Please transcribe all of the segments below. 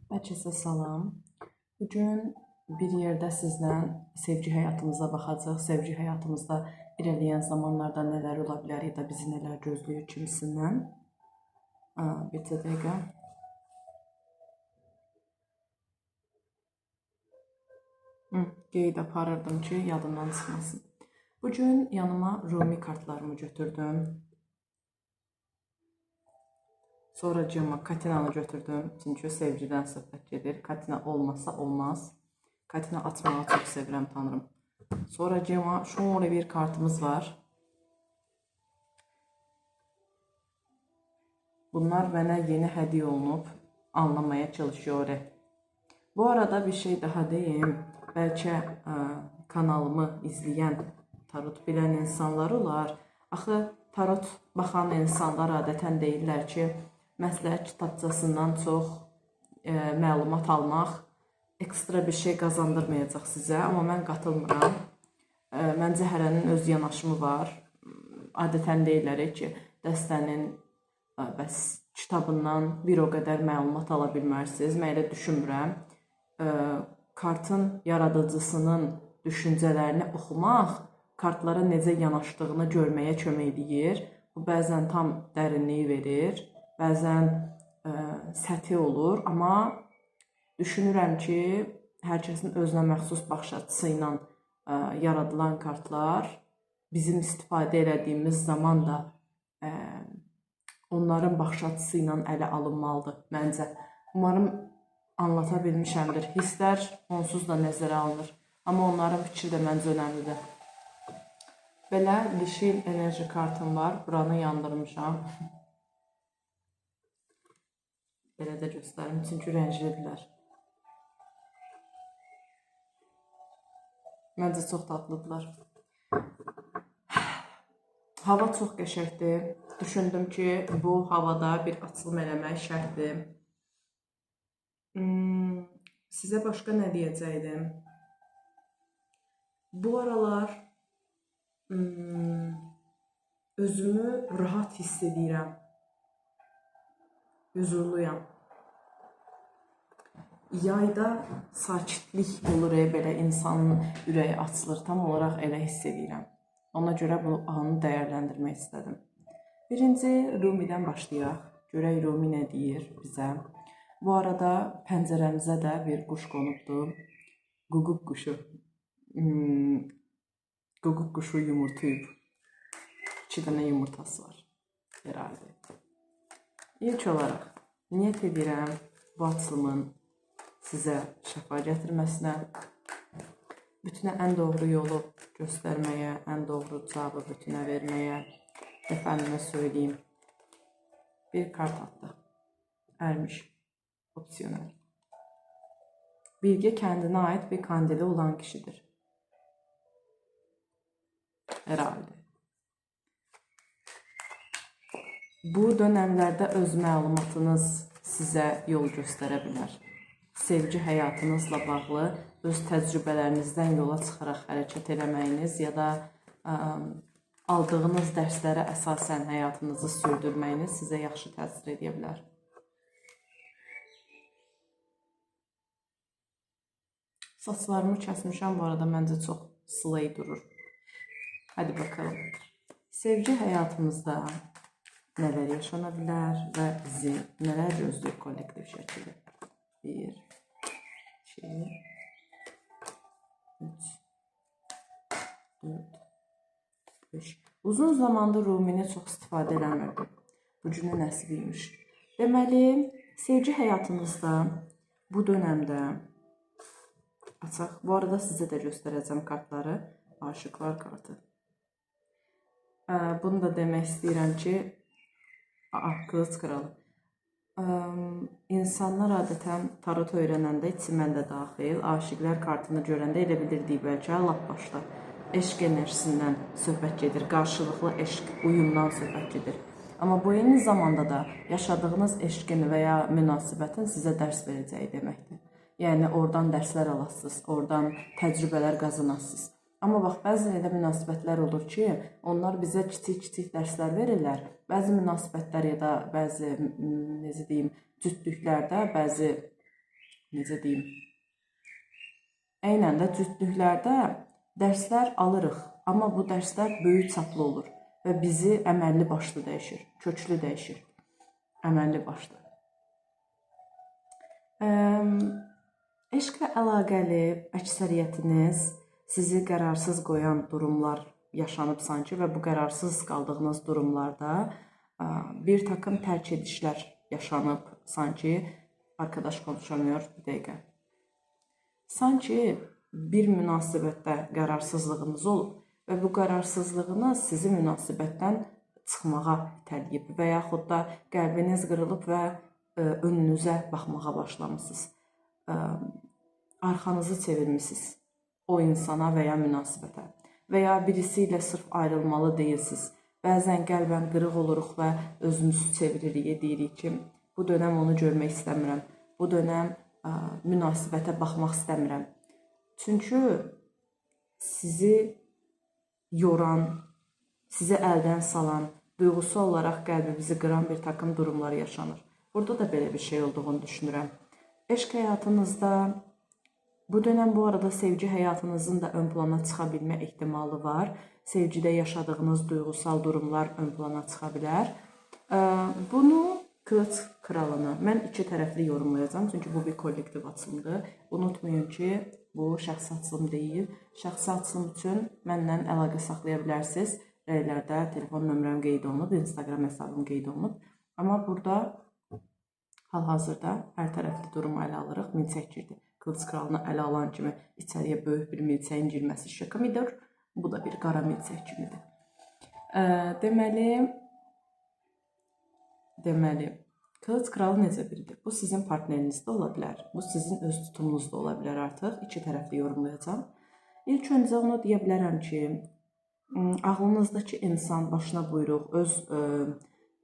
Bəlkə salam. Bugün bir yerdə sizlə sevgi həyatımıza baxacaq. Sevgi həyatımızda irəliləyən zamanlarda nələr ola bilər ya da bizi nələr gözləyir kimisindən. Bir dəqiqə. Qeyd aparırdım ki, yadımdan çıxmasın. Bugün yanıma Rumi kartlarımı götürdüm. Sonra cıma Katinanı götürdüm. Çünki sevgidən söhbət gedir. Katina olmasa olmaz. Katina açmağı çox sevirəm, tanırım. Sonra cıma şöyle bir kartımız var. Bunlar mənə yeni hədiyyə olunub. Anlamaya çalışıyor. Bu arada bir şey daha deyim. Bəlkə kanalımı izləyən, tarot bilən insanlar olar. Axı tarot baxan insanlar adətən deyirlər ki, məsləhət kitabçasından çox məlumat almaq ekstra bir şey qazandırmayacaq sizə, amma mən qatılmıram. Məncə hərənin öz yanaşımı var. Adətən deyirlər ki, dəstənin bəs kitabından bir o qədər məlumat ala bilmərsiniz. Mən elə düşünmürəm. Kartın yaradıcısının düşüncələrini oxumaq kartlara necə yanaşdığını görməyə kömək edir. Bu bəzən tam dərinliyi verir, bəzən səthi olur, amma düşünürəm ki, hər kəsin özünə məxsus baxış açısı ilə yaradılan kartlar bizim istifadə elədiyimiz zaman da onların baxış açısı ilə ələ alınmalıdır məncə. Umarım anlata bilmişəmdir. Hisslər onsuz da nəzərə alınır, amma onların fikri də məncə önəmlidir. Belə dişil enerji kartım var. Buranı yandırmışam. Belə də göstərim, çünki rənglidirlər. Məncə çox tatlıdırlar. Hava çox qəşəngdir. Düşündüm ki, bu havada bir açılım eləmək şərtdir. Sizə başqa nə deyəcəkdim? Bu aralar özümü rahat hiss edirəm. Huzurluyam. Yayda sakitlik olur, belə insanın ürəyi açılır. Tam olaraq elə hiss edirəm. Ona görə bu anı dəyərləndirmək istədim. Birinci Rumidən başlayaq. Görək Rumi nə deyir bizə. Bu arada pəncərəmizə də bir quş qonubdur. Ququq quşu. Ququq quşu yumurtayıb. 2 dənə yumurtası var. Herhalde. İlk olaraq niyyət edirəm bu açılımın sizə şəfa gətirməsinə, bütünə ən doğru yolu göstərməyə, ən doğru cavabı bütünə verməyə, efendime söyleyeyim. Bir kart attı. Ermiş. Opsiyonel. Bilge kendine ait bir kandili olan kişidir. Herhalde. Bu dönemlerde öz məlumatınız sizə yol göstərə bilər. Sevgi həyatınızla bağlı öz təcrübələrinizdən yola çıxaraq hərəkət eləməyiniz ya da aldığınız dərslərə əsasən həyatınızı sürdürməyiniz sizə yaxşı təsir edə bilər. Saçlarımı kəsmişəm, bu arada məncə çox slay durur. Hadi bakalım. Sevgi həyatımızda nələr yaşana bilər və bizi nələr gözləyir kollektiv şəkildə. 1, 2, 3, 4, 5. Uzun zamandır Rumini çox istifadə eləmirdim. Bu günü nəsibiymiş. Deməli, sevgi həyatınızda bu dönəmdə açaq. Bu arada sizə də göstərəcəm kartları. Aşıqlar kartı. Bunu da demək istəyirəm ki, Qılıc kralı. İnsanlar adətən tarot öyrənəndə içimən də daxil, aşıqlar kartını görəndə elə bilirdik bəlkə lap başda eşq enerjisindən söhbət gedir, qarşılıqlı eşq, uyumdan söhbət gedir. Amma bu eyni zamanda da yaşadığınız eşqin və ya münasibətin sizə dərs verəcəyi deməkdir. Yəni oradan dərslər alasınız, oradan təcrübələr qazanasınız. Amma bax, bəzi elə münasibətlər olur ki, onlar bizə kiçik-kiçik dərslər verirlər. Bəzi münasibətlər ya da bəzi, necə deyim, cütlüklərdə bəzi necə deyim, eynən də cütlüklərdə dərslər alırıq, amma bu dərslər böyük çaplı olur və bizi əməlli başlı dəyişir, köklü dəyişir, əməlli başlı. Eşqlə əlaqəli əksəriyyətiniz sizi qərarsız qoyan durumlar yaşanıb sanki və bu qərarsız qaldığınız durumlarda bir takım tərk edişlər yaşanıb sanki, arkadaş konuşamıyor, bir dəqiqə. Sanki bir münasibətdə qərarsızlığınız olub və bu qərarsızlığınız sizi münasibətdən çıxmağa itələyib və yaxud da qəlbiniz qırılıb və önünüzə baxmağa başlamışsınız. Arxanızı çevirmişsiniz o insana və ya münasibətə və ya birisi ilə sırf ayrılmalı deyilsiniz. Bəzən qəlbən qırıq oluruq və özümüzü çeviririk, deyirik ki, bu dönəm onu görmək istəmirəm, bu dönəm münasibətə baxmaq istəmirəm. Çünki sizi yoran, sizi əldən salan, duyğusal olaraq qəlbimizi qıran bir takım durumlar yaşanır. Burada da belə bir şey olduğunu düşünürəm. Eşq həyatınızda, bu dönəm bu arada sevgi həyatınızın da ön plana çıxa bilmə ehtimalı var. Sevgidə yaşadığınız duyğusal durumlar ön plana çıxa bilər. Bunu Kılıç Kralını mən iki tərəfli yorumlayacağım. Çünki bu bir kollektiv açılımdır. Unutmayın ki, bu şəxsi açılım deyil. Şəxsi açılım üçün mənlə əlaqə saxlaya bilərsiniz. Rəylərdə telefon nömrəm qeyd olunub, Instagram hesabım qeyd olunub. Amma burada hal-hazırda hər tərəfli durumu ələ alırıq. Milçək girdi. Kılıç Kralını ələ alan kimi içəriyə böyük bir milçəyin girməsi şaka midir. Bu da bir qara milçək kimidir. Deməli, Kılıç Kralı necə biridir? Bu sizin partneriniz də ola bilər. Bu sizin öz tutumunuz da ola bilər artıq. İki tərəfli yorumlayacağım. İlk öncə onu deyə bilərəm ki, ağlınızdakı insan başına buyruq, öz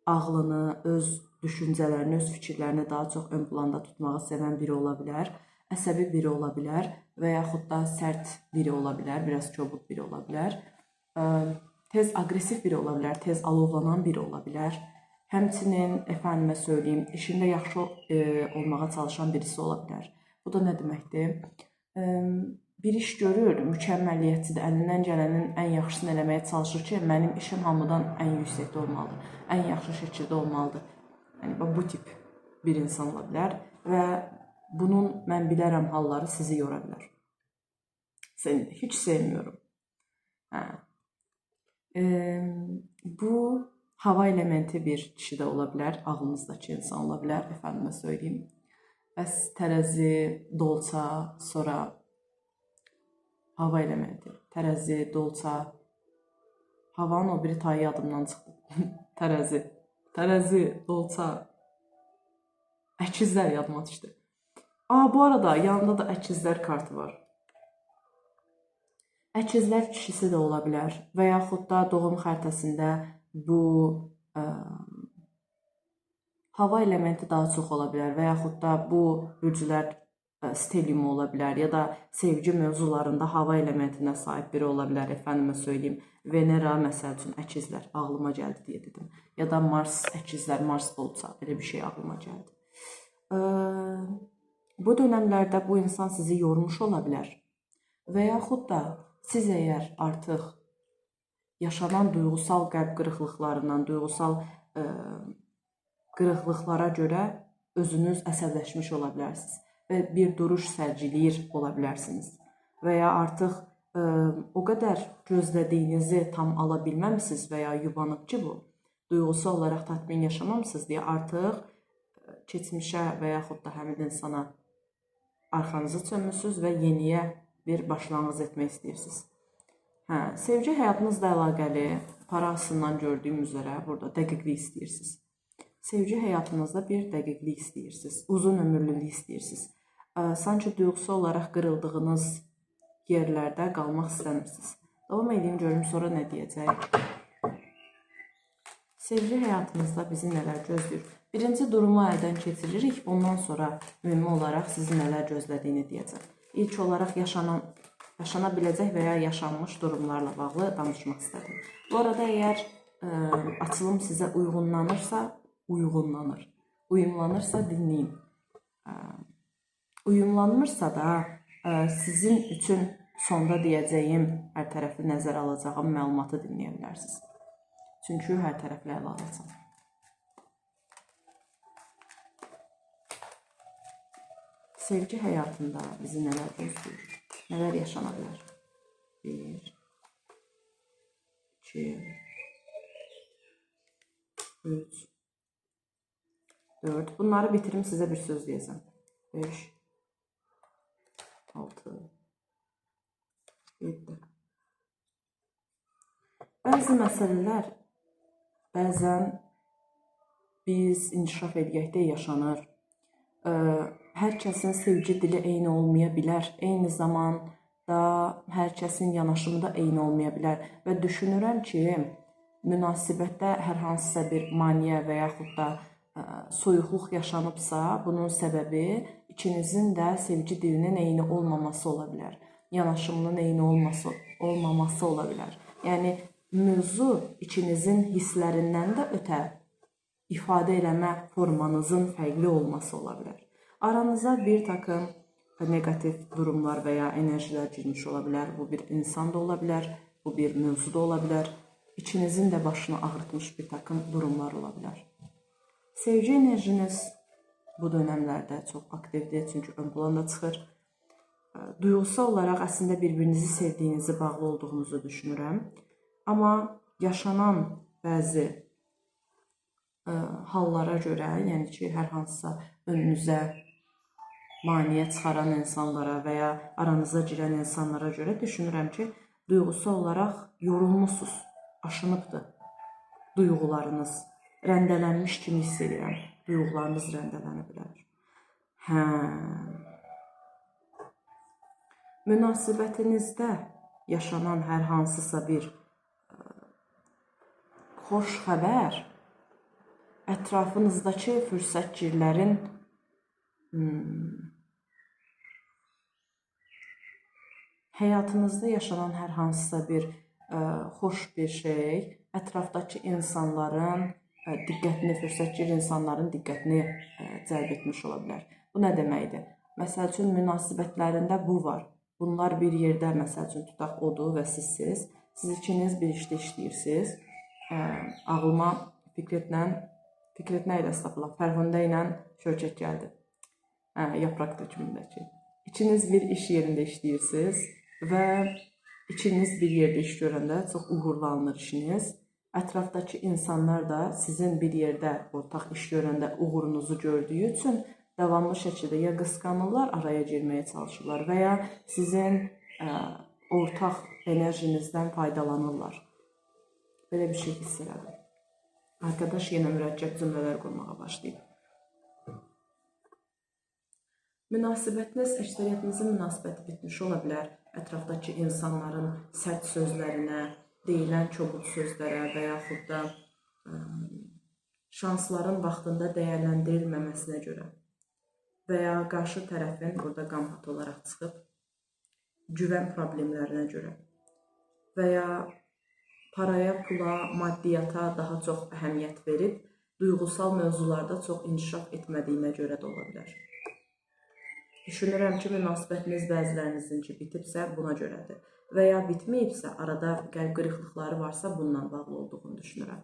ağlını, öz düşüncələrini, öz fikirlərini daha çox ön planda tutmağı sevən biri ola bilər, əsəbi biri ola bilər və yaxud da sərt biri ola bilər, biraz kobud biri ola bilər, tez aqressiv biri ola bilər, tez alovlanan biri ola bilər. Həmçinin, efendimə söyleyeyim, işində yaxşı olmağa çalışan birisi ola bilər. Bu da nə deməkdir? Bir iş görür, mükəmməliyyətçidir, əlindən gələnin ən yaxşısını eləməyə çalışır ki, mənim işim hamıdan ən yüksəkdə olmalıdır, ən yaxşı şəkildə olmalıdır. Yəni, bu tip bir insan ola bilər və bunun mən bilərəm halları sizi yora bilər. Seni də heç sevmiyorum. Bu hava elementi bir kişi də ola bilər, ağlınızdakı insan ola bilər, efendimə söyleyeyim. Bəs tərəzi, dolça, sonra hava elementi, tərəzi, dolça, havanın o biri tayı yadımdan çıxdı. Tərəzi, dolça, əkizlər yadıma düşdü. Bu arada yanında da əkizlər kartı var. Əkizlər kişisi də ola bilər və yaxud da doğum xəritəsində bu hava elementi daha çox ola bilər və yaxud da bu bürclər stelyumu ola bilər ya da sevgi mövzularında hava elementinə sahib biri ola bilər, efendimə söyleyeyim. Venera, məsəl üçün, əkizlər ağlıma gəldi deyə dedim. Ya da Mars, əkizlər, Mars dolça, belə bir şey ağlıma gəldi. Bu dönəmlərdə bu insan sizi yormuş ola bilər və yaxud da siz əgər artıq yaşanan duyğusal qəlb qırıqlıqlarından, duyğusal qırıqlıqlara görə özünüz əsəbləşmiş ola bilərsiniz və bir duruş sərgiləyir ola bilərsiniz və ya artıq o qədər gözlədiyinizi tam ala bilməmisiniz və ya yubanıb ki, bu duyğusal olaraq tatmin yaşamamısınız deyə artıq keçmişə və yaxud da həmin insana arxanızı çönmüsünüz və yeniyə bir başlanğıc etmək istəyirsiniz. Sevgi həyatınızla əlaqəli parasından gördüyüm üzrə burada dəqiqlik istəyirsiniz. Sevgi həyatınızda bir dəqiqlik istəyirsiniz, uzun ömürlülük istəyirsiniz. Sanki duyğusal olaraq qırıldığınız yerlərdə qalmaq istəmirsiniz. Davam edeyim, görüm sonra nə deyəcək. Sevgi həyatınızda bizi nələr gözləyir? Birinci durumu əldən keçiririk, ondan sonra ümumi olaraq sizi nələr gözlədiyini deyəcək. İlk olaraq yaşana biləcək və ya yaşanmış durumlarla bağlı danışmaq istədim. Bu arada əgər açılım sizə uyğunlanırsa dinləyin. uyumlanmırsa da sizin üçün sonda deyəcəyim hər tərəfli nəzərə alacağım məlumatı dinləyə bilərsiniz. Çünki hər tərəfli ələ alacaq. Sevgi həyatında bizi nələr gözləyir? Nələr yaşana bilər? 1, 2, 3, 4. Bunları bitirim, sizə bir söz deyəcəm. 5, 6, 7. Bəzi məsələlər bəzən biz inkişaf edəkdə yaşanır. Hər kəsin sevgi dili eyni olmaya bilər. Eyni zamanda hər kəsin yanaşımı da eyni olmaya bilər. Və düşünürəm ki, münasibətdə hər hansısa bir maneə və yaxud da soyuqluq yaşanıbsa, bunun səbəbi ikinizin də sevgi dilinin eyni olmaması ola bilər. Yanaşımının eyni olmaması ola bilər. Yəni, mövzu ikinizin hisslərindən də ötə ifadə eləmə formanızın fərqli olması ola bilər. Aranıza bir takım negativ durumlar və ya enerjilər girmiş ola bilər. Bu bir insan da ola bilər, bu bir mövzu da ola bilər. İçinizin də başını ağrıtmış bir takım durumlar ola bilər. Sevgi enerjiniz bu dönəmlərdə çox aktivdir, çünki ön planda çıxır. Duyğusal olaraq əslində bir-birinizi sevdiyinizi, bağlı olduğunuzu düşünürəm. Amma yaşanan bəzi hallara görə, yəni ki, hər hansısa önünüzə maneə çıxaran insanlara və ya aranıza girən insanlara görə düşünürəm ki, duyğusal olaraq yorulmusunuz, aşınıbdır duyğularınız. Rəndələnmiş kimi hiss edirəm. Duyğularınız rəndələnə bilər. Münasibətinizdə yaşanan hər hansısa bir xoş xəbər ətrafınızdakı fürsətçilərin həyatınızda yaşanan hər hansısa bir xoş bir şey ətrafdakı insanların diqqətini, fürsətçi insanların diqqətini cəlb etmiş ola bilər. Bu nə deməkdir? Məsəl üçün, münasibətlərində bu var. Bunlar bir yerdə, məsəl üçün, tutaq odur və sizsiz. Siz ikiniz bir işdə işləyirsiniz. Ağlıma Fikrət nə ilə stapıla? Fərhundə ilə Şövkət gəldi. Yapraq dökümündəki. İkiniz bir iş yerində işləyirsiniz və ikiniz bir yerdə iş görəndə çox uğurlanır işiniz. Ətrafdakı insanlar da sizin bir yerdə ortaq iş görəndə uğurunuzu gördüyü üçün davamlı şəkildə ya qısqanırlar, araya girməyə çalışırlar və ya sizin ortaq enerjinizdən faydalanırlar. Belə bir şey hiss elədim. Arkadaş yenə mürəkkəb cümlələr qurmağa başlayıb. Münasibətiniz, əksəriyyətinizin münasibəti bitmiş ola bilər. Ətrafdakı insanların sərt sözlərinə, deyilən kobud sözlərə və yaxud da şansların vaxtında dəyərləndirilməməsinə görə və ya qarşı tərəfin burada qamhat olaraq çıxıb güvən problemlərinə görə və ya paraya, pula, maddiyata daha çox əhəmiyyət verib duyğusal mövzularda çox inkişaf etmədiyinə görə də ola bilər. Düşünürəm ki, münasibətiniz bəzilərinizinki bitibsə buna görədir və ya bitməyibsə, arada qəlb qırıqlıqları varsa bununla bağlı olduğunu düşünürəm.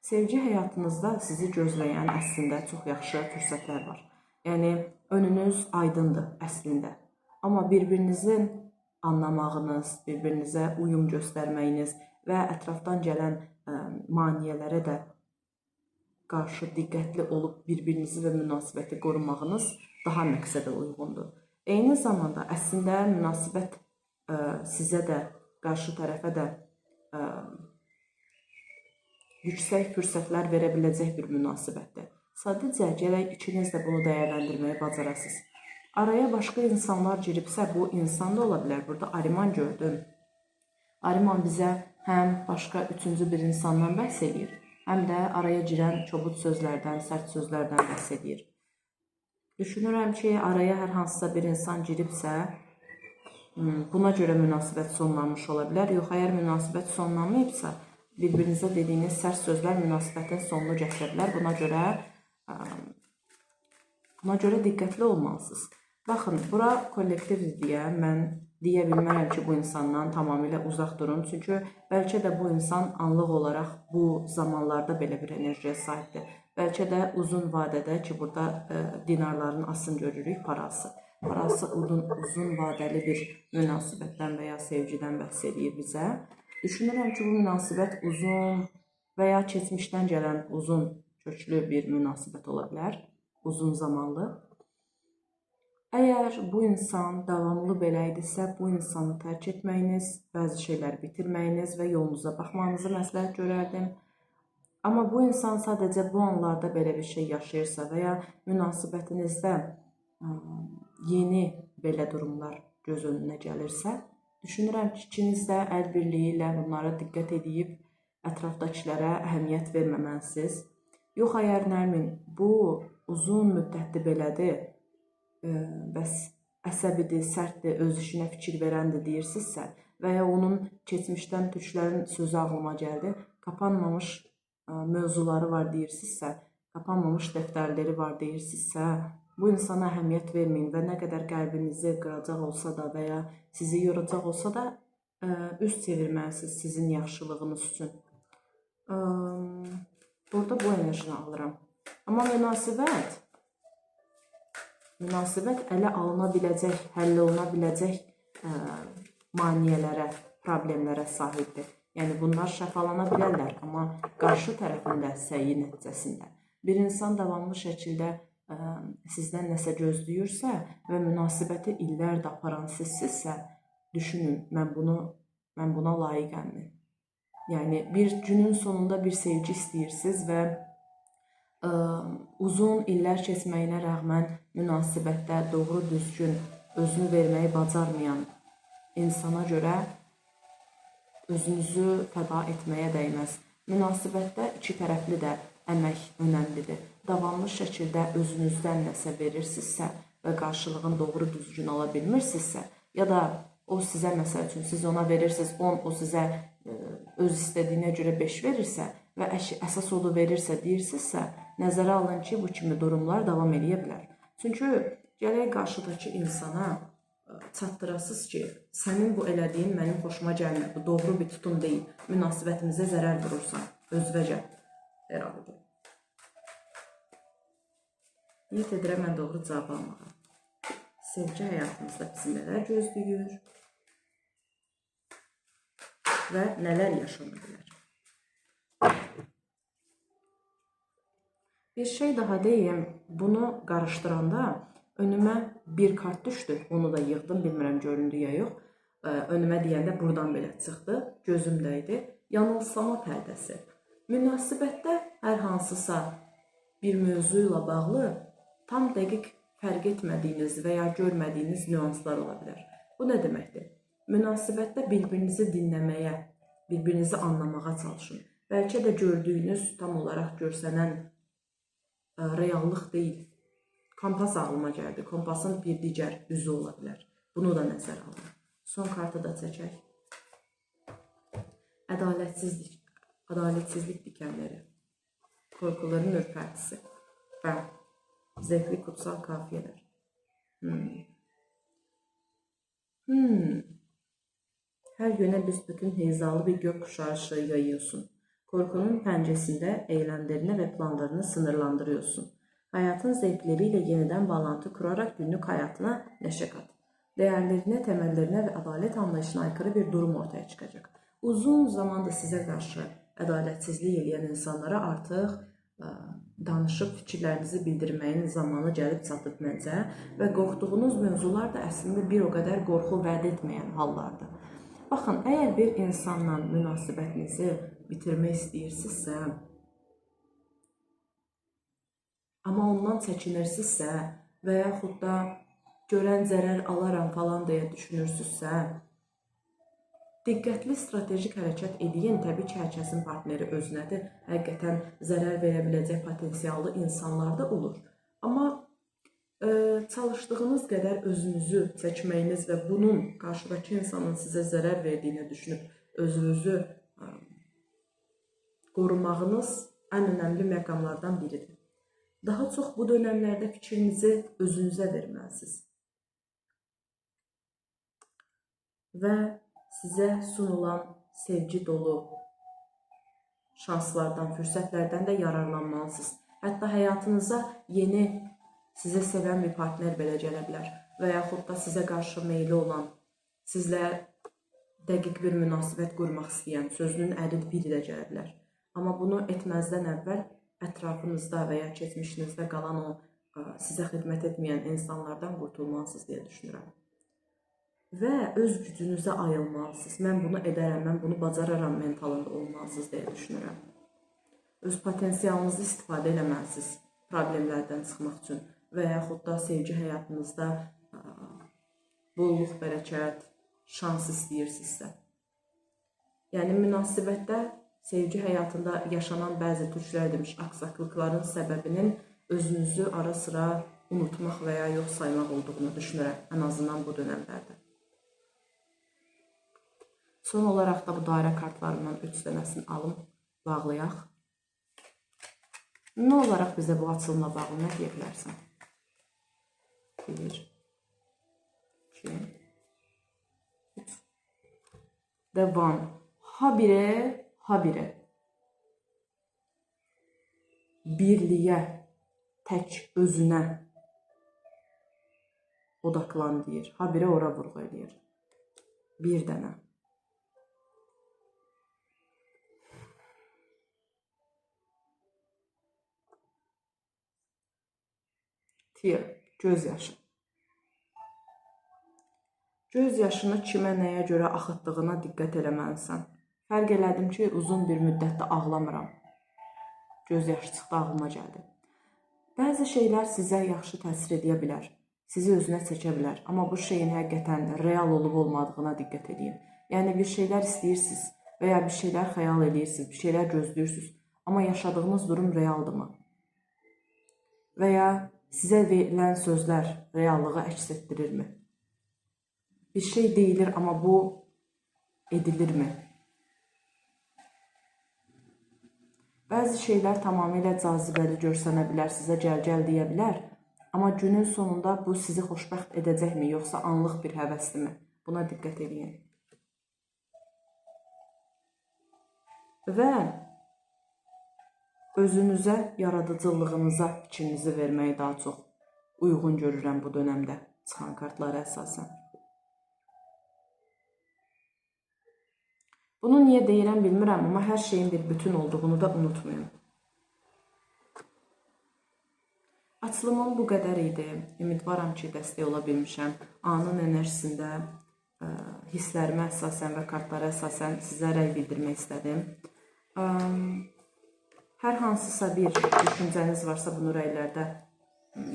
Sevgi həyatınızda sizi gözləyən əslində çox yaxşı fürsətlər var. Yəni, önünüz aydındır əslində. Amma bir-birinizin anlamağınız, bir-birinizə uyum göstərməyiniz və ətrafdan gələn maneələrə də qarşı diqqətli olub bir-birinizi və münasibəti qorumağınız daha məqsədə uyğundur. Eyni zamanda əslində münasibət sizə də, qarşı tərəfə də yüksək fürsətlər verə biləcək bir münasibətdir. Sadəcə gərək ikiniz də bunu dəyərləndirməyi bacarasınız. Araya başqa insanlar giribsə, bu insan da ola bilər. Burada Ariman gördüm. Ariman bizə həm başqa üçüncü bir insandan bəhs edir, həm də araya girən kobud sözlərdən, sərt sözlərdən bəhs edir. Düşünürəm ki, araya hər hansısa bir insan giribsə, buna görə münasibət sonlanmış ola bilər. Yox, əgər münasibət sonlanmayıbsa, bir-birinizə dediyiniz sərt sözlər münasibətin sonunu gətirə bilər. Buna görə diqqətli olmalısınız. Baxın, bura kollektivdir deyə mən deyə bilmərəm ki, bu insandan tamamilə uzaq durun. Çünki bəlkə də bu insan anlıq olaraq bu zamanlarda belə bir enerjiyə sahibdir. Bəlkə də uzun vadədə ki, burada dinarların asını görürük, parası. Parası uzun vadəli bir münasibətdən və ya sevgidən bəhs edir bizə. Düşünürəm ki, bu münasibət uzun və ya keçmişdən gələn uzun köklü bir münasibət ola bilər, uzun zamanlı. Əgər bu insan davamlı belə idisə, bu insanı tərk etməyiniz, bəzi şeyləri bitirməyiniz və yolunuza baxmanızı məsləhət görərdim. Amma bu insan sadəcə bu anlarda belə bir şey yaşayırsa və ya münasibətinizdə yeni belə durumlar göz önünə gəlirsə, düşünürəm ki, ikiniz də əl birliyi ilə bunlara diqqət edib ətrafdakilərə əhəmiyyət verməməlisiniz. Yox, əgər Nərmin, bu uzun müddətli belədir, bəs əsəbidir, sərtdir, öz işinə fikir verəndir deyirsinizsə və ya onun keçmişdən türklərin sözü ağlıma gəldi, kapanmamış mövzuları var deyirsinizsə, kapanmamış dəftərləri var deyirsinizsə, bu insana əhəmiyyət verməyin və nə qədər qəlbinizi qıracaq olsa da və ya sizi yoracaq olsa da üz çevirməlisiniz sizin yaxşılığınız üçün. Burada bu enerjini alıram. Amma münasibət ələ alına biləcək, həll oluna biləcək maneələrə, problemlərə sahibdir. Yəni, bunlar şəfalana bilərlər, amma qarşı tərəfin də səyi nəticəsində. Bir insan davamlı şəkildə sizdən nəsə gözləyirsə və münasibəti illərdə aparan sizsizsə, düşünün, mən buna layiqəmmi? Yəni, bir günün sonunda bir sevgi istəyirsiniz və uzun illər keçməyinə rəğmən münasibətdə doğru düzgün özünü verməyi bacarmayan insana görə özünüzü fəda etməyə dəyməz. Münasibətdə iki tərəfli də əmək önəmlidir. Davamlı şəkildə özünüzdən nəsə verirsinizsə və qarşılığını doğru düzgün ala bilmirsinizsə, ya da o sizə, məsəl üçün, siz ona verirsiniz 10, o sizə öz istədiyinə görə 5 verirsə və əsas odu verirsə, deyirsinizsə, nəzərə alın ki, bu kimi durumlar davam edə bilər. Çünki gələk qarşıdakı insana çatdırasınız ki, sənin bu elədiyin mənim xoşuma gəlmir, bu doğru bir tutum deyil, münasibətimizə zərər vurursan, özvəcə herhalde. Niyət edirəm mən doğru cavab almağa. Sevgi həyatımızda bizi nələr gözləyir və nələr yaşana bilər. Bir şey daha deyim, bunu qarışdıranda önümə bir kart düşdü, onu da yığdım, bilmirəm göründü ya yox. Önümə deyəndə buradan belə çıxdı, gözümdə idi. Yanılsama pərdəsi. Münasibətdə hər hansısa bir mövzu ilə bağlı tam dəqiq fərq etmədiyiniz və ya görmədiyiniz nüanslar ola bilər. Bu nə deməkdir? Münasibətdə bir-birinizi dinləməyə, bir-birinizi anlamağa çalışın. Bəlkə də gördüyünüz tam olaraq görsənən reallıq deyil. Kompas ağlıma gəldi. Kompasın bir digər üzü ola bilər. Bunu da nəzərə alın. Son kartı da çəkək. Ədalətsizlik dikənləri. Qorxuların ürpərtisi. Və zevkli kutsal kafiyələr. Hər yönə büsbütün hezalı bir gök kuşağı ışığı yayıyorsun. Korkunun pəncəsində eylemlerini və planlarını sınırlandırıyorsun. Hayatın zevkleriyle yeniden bağlantı kurarak günlük hayatına neşe kat. Değerlerine, temellerine ve adalet anlayışına aykırı bir durum ortaya çıkacak. Uzun zamanda size karşı ədalətsizlik eləyən insanlara artıq danışıb fikirlərinizi bildirməyin zamanı gəlib çatıb məncə və qorxduğunuz mövzular da əslində bir o qədər qorxu vəd etməyən hallardır. Baxın, əgər bir insanla münasibətinizi bitirmək istəyirsinizsə, amma ondan çəkinirsinizsə və yaxud da görən zərər alaram falan deyə düşünürsünüzsə, diqqətli stratejik hərəkət edin. Təbii ki, hər kəsin partneri özünədir. Həqiqətən zərər verə biləcək potensiallı insanlar da olur. Amma çalışdığınız qədər özünüzü çəkməyiniz və bunun qarşıdakı insanın sizə zərər verdiyini düşünüb özünüzü qorumağınız ən önəmli məqamlardan biridir. Daha çox bu dönəmlərdə fikrinizi özünüzə verməlisiniz. və sizə sunulan sevgi dolu şanslardan, fürsətlərdən də yararlanmalısınız. Hətta həyatınıza yeni, sizə sevən bir partner belə gələ bilər və yaxud da sizə qarşı meyli olan, sizlə dəqiq bir münasibət qurmaq istəyən, sözünün ərid biri də gələ bilər. Amma bunu etməzdən əvvəl ətrafınızda və ya keçmişinizdə qalan o sizə xidmət etməyən insanlardan qurtulmalısınız deyə düşünürəm. Və öz gücünüzə ayılmalısınız. Mən bunu edərəm, mən bunu bacararam mentalında olmalısınız deyə düşünürəm. Öz potensialınızı istifadə eləməlisiniz problemlərdən çıxmaq üçün və yaxud da sevgi həyatınızda bollluq, bərəkət, şans istəyirsinizsə. Yəni, münasibətdə, sevgi həyatında yaşanan bəzi türklər demiş, aksaklıqların səbəbinin özünüzü ara sıra unutmaq və ya yox saymaq olduğunu düşünürəm, ən azından bu dönəmlərdə. Son olaraq da bu dairə kartlarından 3 dənəsini alım, bağlayaq. Nə olaraq bizə bu açılımla bağlı nə deyə bilərsən? 1, 2, 3. Devam. Habire. Birliyə, tək özünə odaklan deyir. Habire ora vurğu edir. Bir dənə. Tear, göz yaşı. Göz yaşını kimə, nəyə görə axıtdığına diqqət eləməlisən. Fərq elədim ki, uzun bir müddətdə ağlamıram. Göz yaşı çıxdı, ağlıma gəldi. Bəzi şeylər sizə yaxşı təsir edə bilər, sizi özünə çəkə bilər. Amma bu şeyin həqiqətən real olub olmadığına diqqət edin. Yəni, bir şeylər istəyirsiniz və ya bir şeylər xəyal edirsiniz, bir şeylər gözləyirsiniz. Amma yaşadığınız durum realdırmı? Və ya sizə verilən sözlər reallığı əks etdirirmi? Bir şey deyilir, amma bu edilirmi? Bəzi şeylər tamamilə cazibəli görsənə bilər, sizə gəl deyə bilər. Amma günün sonunda bu sizi xoşbəxt edəcəkmi, yoxsa anlıq bir həvəsdirmi? Buna diqqət edin. Və özünüzə, yaradıcılığınıza fikrinizi verməyi daha çox uyğun görürəm bu dönəmdə çıxan kartlara əsasən. Bunu niyə deyirəm bilmirəm, amma hər şeyin bir bütün olduğunu da unutmayın. Açılımım bu qədər idi. Ümidvaram ki, dəstək ola bilmişəm. Anın enerjisində hisslərimə əsasən və kartlara əsasən sizə rəy bildirmək istədim. Hər hansısa bir düşüncəniz varsa bunu rəylərdə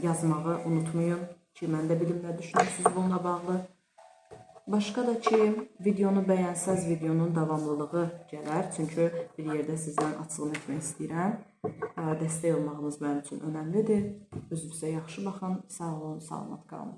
yazmağı unutmayın ki, mən də bilim nə düşünürsünüz bununla bağlı. Başqa da ki, videonu bəyənsəz videonun davamlılığı gələr. Çünki bir yerdə sizdən açılım etmək istəyirəm. Dəstək olmağınız mənim üçün önəmlidir. Özünüzə yaxşı baxın. Sağ olun, salamat qalın.